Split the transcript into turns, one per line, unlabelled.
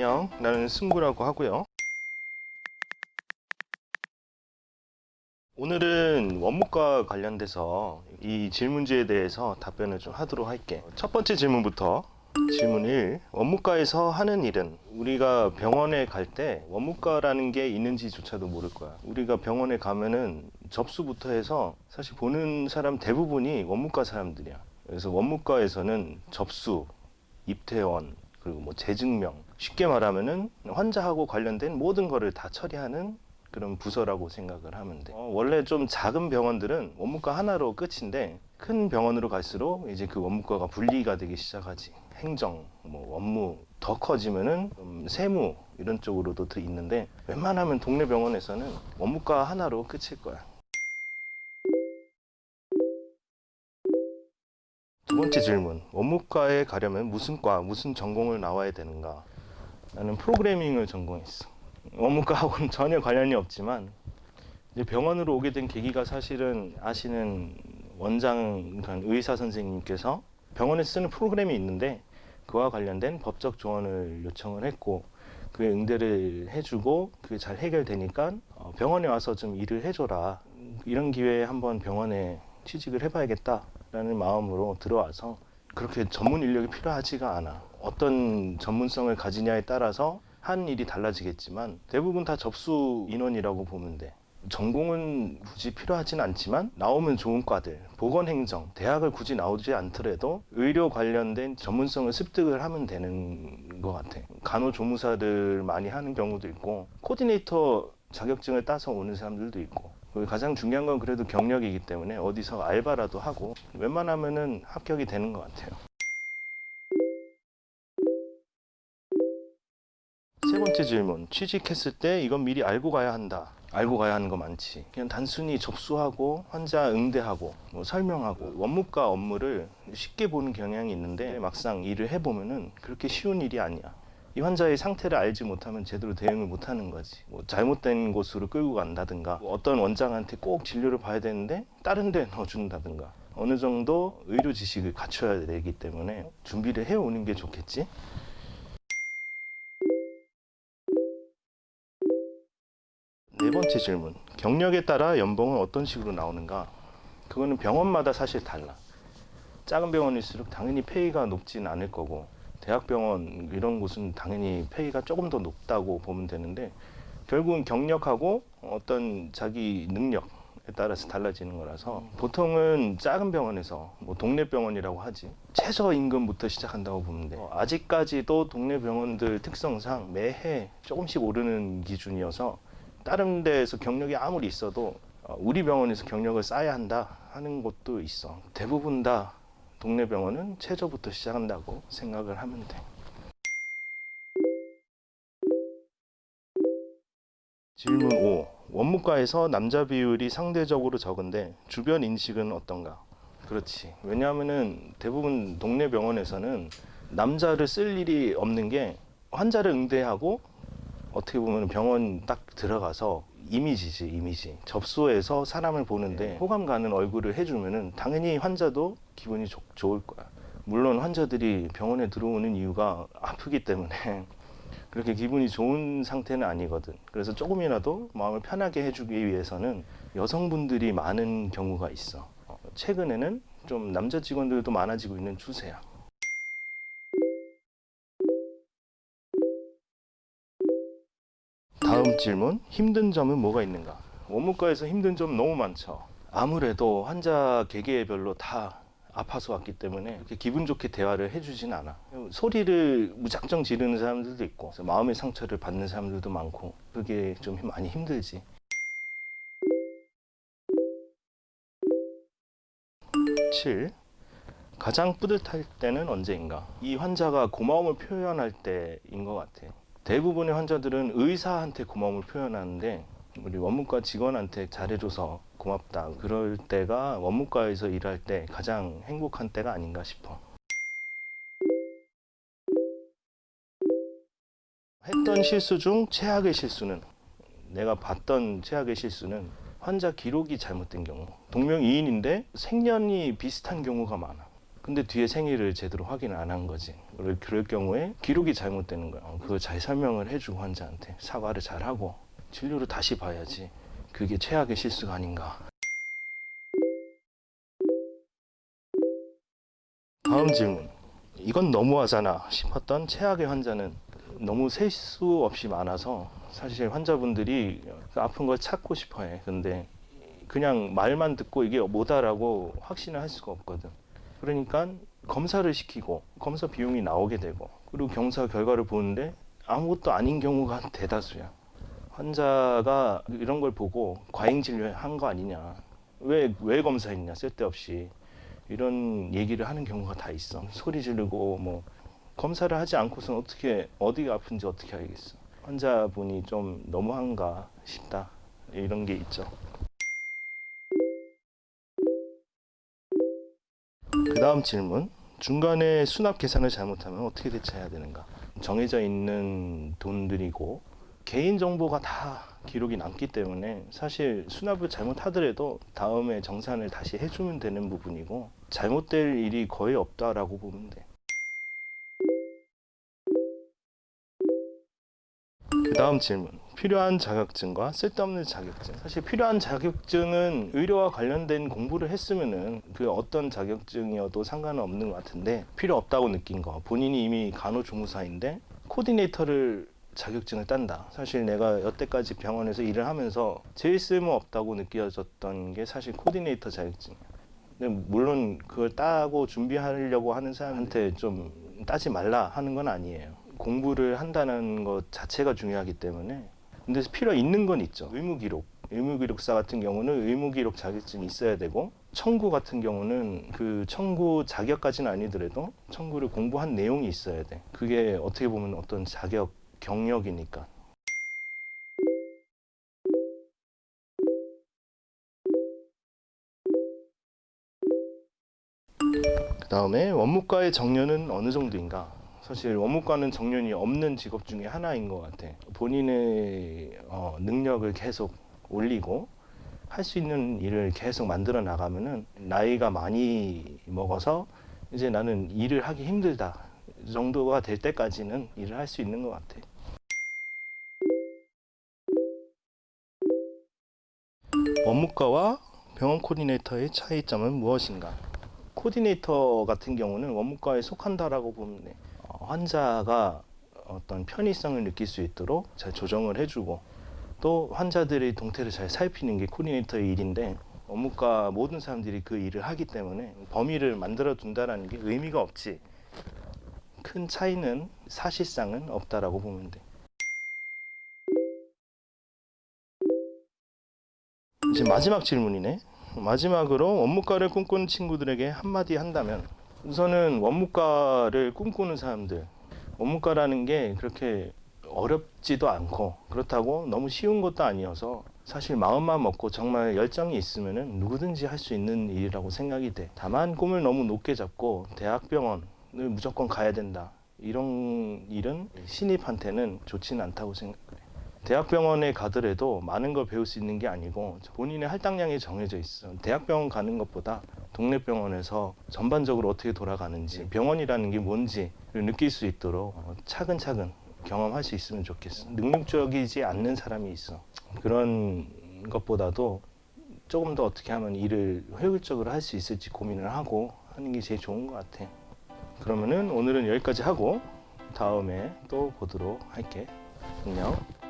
안녕, 나는 승구라고 하고요. 오늘은 원무과 관련돼서 이 질문지에 대해서 답변을 좀 하도록 할게. 첫 번째 질문부터. 질문 1. 원무과에서 하는 일은? 우리가 병원에 갈 때 원무과라는 게 있는지조차도 모를 거야. 우리가 병원에 가면은 접수부터 해서 사실 보는 사람 대부분이 원무과 사람들이야. 그래서 원무과에서는 접수, 입퇴원, 그리고 뭐 재증명, 쉽게 말하면은 환자하고 관련된 모든 거를 다 처리하는 그런 부서라고 생각을 하면 돼. 원래 좀 작은 병원들은 원무과 하나로 끝인데 큰 병원으로 갈수록 이제 그 원무과가 분리가 되기 시작하지. 행정, 뭐 업무 더 커지면은 세무 이런 쪽으로도 더 있는데 웬만하면 동네 병원에서는 원무과 하나로 끝일 거야. 두 번째 질문. 원무과에 가려면 무슨 과, 무슨 전공을 나와야 되는가? 나는 프로그래밍을 전공했어. 원무과하고는 전혀 관련이 없지만 이제 병원으로 오게 된 계기가 사실은 아시는 원장 의사 선생님께서 병원에 쓰는 프로그램이 있는데 그와 관련된 법적 조언을 요청을 했고 그에 응대를 해주고 그게 잘 해결되니까 병원에 와서 좀 일을 해줘라. 이런 기회에 한번 병원에 취직을 해봐야겠다라는 마음으로 들어와서 그렇게 전문 인력이 필요하지가 않아. 어떤 전문성을 가지냐에 따라서 한 일이 달라지겠지만 대부분 다 접수 인원이라고 보면 돼. 전공은 굳이 필요하진 않지만 나오면 좋은 과들, 보건행정, 대학을 굳이 나오지 않더라도 의료 관련된 전문성을 습득을 하면 되는 것 같아. 간호조무사들 많이 하는 경우도 있고 코디네이터 자격증을 따서 오는 사람들도 있고 가장 중요한 건 그래도 경력이기 때문에 어디서 알바라도 하고 웬만하면은 합격이 되는 것 같아요. 세 번째 질문. 취직했을 때 이건 미리 알고 가야 한다. 알고 가야 하는 거 많지. 그냥 단순히 접수하고 환자 응대하고 뭐 설명하고 원무과 업무를 쉽게 보는 경향이 있는데 막상 일을 해보면은 그렇게 쉬운 일이 아니야. 이 환자의 상태를 알지 못하면 제대로 대응을 못하는 거지. 뭐 잘못된 곳으로 끌고 간다든가 뭐 어떤 원장한테 꼭 진료를 봐야 되는데 다른 데 넣어준다든가 어느 정도 의료 지식을 갖춰야 되기 때문에 준비를 해오는 게 좋겠지. 네 번째 질문. 경력에 따라 연봉은 어떤 식으로 나오는가? 그거는 병원마다 사실 달라. 작은 병원일수록 당연히 페이가 높진 않을 거고 대학병원 이런 곳은 당연히 페이가 조금 더 높다고 보면 되는데 결국은 경력하고 어떤 자기 능력에 따라서 달라지는 거라서 보통은 작은 병원에서 뭐 동네 병원이라고 하지 최저임금부터 시작한다고 보면 돼. 아직까지도 동네 병원들 특성상 매해 조금씩 오르는 기준이어서 다른 데에서 경력이 아무리 있어도 우리 병원에서 경력을 쌓아야 한다 하는 곳도 있어. 대부분 다 동네 병원은 최저부터 시작한다고 생각을 하면 돼. 질문 5. 원무과에서 남자 비율이 상대적으로 적은데 주변 인식은 어떤가? 그렇지. 왜냐하면은 대부분 동네 병원에서는 남자를 쓸 일이 없는 게 환자를 응대하고 어떻게 보면 병원 딱 들어가서 이미지지, 이미지. 접수해서 사람을 보는데 호감 가는 얼굴을 해주면은 당연히 환자도 기분이 좋을 거야. 물론 환자들이 병원에 들어오는 이유가 아프기 때문에 그렇게 기분이 좋은 상태는 아니거든. 그래서 조금이라도 마음을 편하게 해주기 위해서는 여성분들이 많은 경우가 있어. 최근에는 좀 남자 직원들도 많아지고 있는 추세야. 다음 질문. 힘든 점은 뭐가 있는가? 원무과에서 힘든 점 너무 많죠. 아무래도 환자 개개별로 다 아파서 왔기 때문에 이렇게 기분 좋게 대화를 해주진 않아. 소리를 무작정 지르는 사람들도 있고 그래서 마음의 상처를 받는 사람들도 많고 그게 좀 많이 힘들지. 7. 가장 뿌듯할 때는 언제인가? 이 환자가 고마움을 표현할 때인 것 같아. 대부분의 환자들은 의사한테 고마움을 표현하는데 우리 원무과 직원한테 잘해줘서 고맙다. 그럴 때가 원무과에서 일할 때 가장 행복한 때가 아닌가 싶어. 했던 실수 중 최악의 실수는 내가 봤던 최악의 실수는 환자 기록이 잘못된 경우. 동명이인인데 생년이 비슷한 경우가 많아. 근데 뒤에 생일을 제대로 확인 안 한 거지. 그럴 경우에 기록이 잘못되는 거야. 그거 잘 설명을 해주고 환자한테 사과를 잘 하고 진료를 다시 봐야지. 그게 최악의 실수가 아닌가. 다음 질문. 이건 너무하잖아 싶었던 최악의 환자는 너무 셀 수 없이 많아서 사실 환자분들이 아픈 걸 찾고 싶어 해. 근데 그냥 말만 듣고 이게 뭐다라고 확신을 할 수가 없거든. 그러니까 검사를 시키고 검사 비용이 나오게 되고 그리고 검사 결과를 보는데 아무것도 아닌 경우가 대다수야. 환자가 이런 걸 보고 과잉 진료한 거 아니냐. 왜 검사했냐 쓸데없이. 이런 얘기를 하는 경우가 다 있어. 소리 지르고 뭐 검사를 하지 않고선 어떻게 어디가 아픈지 어떻게 알겠어. 환자분이 좀 너무한가 싶다. 이런 게 있죠. 그 다음 질문. 중간에 수납 계산을 잘못하면 어떻게 대처해야 되는가? 정해져 있는 돈들이고 개인정보가 다 기록이 남기 때문에 사실 수납을 잘못하더라도 다음에 정산을 다시 해주면 되는 부분이고 잘못될 일이 거의 없다라고 보면 돼. 그 다음 질문. 필요한 자격증과 쓸데없는 자격증. 사실 필요한 자격증은 의료와 관련된 공부를 했으면은 그 어떤 자격증이어도 상관은 없는 것 같은데 필요 없다고 느낀 거. 본인이 이미 간호조무사인데 코디네이터를 자격증을 딴다. 사실 내가 여태까지 병원에서 일을 하면서 제일 쓸모없다고 느껴졌던 게 사실 코디네이터 자격증이야. 근데 물론 그걸 따고 준비하려고 하는 사람한테 좀 따지 말라 하는 건 아니에요. 공부를 한다는 것 자체가 중요하기 때문에. 근데 필요 있는 건 있죠. 의무기록. 의무기록사 같은 경우는 의무기록 자격증이 있어야 되고 청구 같은 경우는 그 청구 자격까지는 아니더라도 청구를 공부한 내용이 있어야 돼. 그게 어떻게 보면 어떤 자격 경력이니까. 그 다음에 원무과의 정년은 어느 정도인가? 사실 원무과는 정년이 없는 직업 중에 하나인 것 같아. 본인의 능력을 계속 올리고 할 수 있는 일을 계속 만들어 나가면은 나이가 많이 먹어서 이제 나는 일을 하기 힘들다 정도가 될 때까지는 일을 할 수 있는 것 같아. 원무과와 병원 코디네이터의 차이점은 무엇인가? 코디네이터 같은 경우는 원무과에 속한다라고 보면 돼. 환자가 어떤 편의성을 느낄 수 있도록 잘 조정을 해주고 또 환자들의 동태를 잘 살피는 게 코디네이터의 일인데 원무과 모든 사람들이 그 일을 하기 때문에 범위를 만들어 둔다라는 게 의미가 없지. 큰 차이는 사실상은 없다라고 보면 돼. 이제 마지막 질문이네. 마지막으로 원무과를 꿈꾸는 친구들에게 한마디 한다면 우선은 원무과를 꿈꾸는 사람들, 원무과라는 게 그렇게 어렵지도 않고 그렇다고 너무 쉬운 것도 아니어서 사실 마음만 먹고 정말 열정이 있으면은 누구든지 할 수 있는 일이라고 생각이 돼. 다만 꿈을 너무 높게 잡고 대학병원을 무조건 가야 된다. 이런 일은 신입한테는 좋지는 않다고 생각해. 대학병원에 가더라도 많은 걸 배울 수 있는 게 아니고 본인의 할당량이 정해져 있어. 대학병원 가는 것보다 동네 병원에서 전반적으로 어떻게 돌아가는지 병원이라는 게 뭔지를 느낄 수 있도록 차근차근 경험할 수 있으면 좋겠어. 능력적이지 않는 사람이 있어. 그런 것보다도 조금 더 어떻게 하면 일을 효율적으로 할 수 있을지 고민을 하고 하는 게 제일 좋은 것 같아. 그러면은 오늘은 여기까지 하고 다음에 또 보도록 할게. 안녕.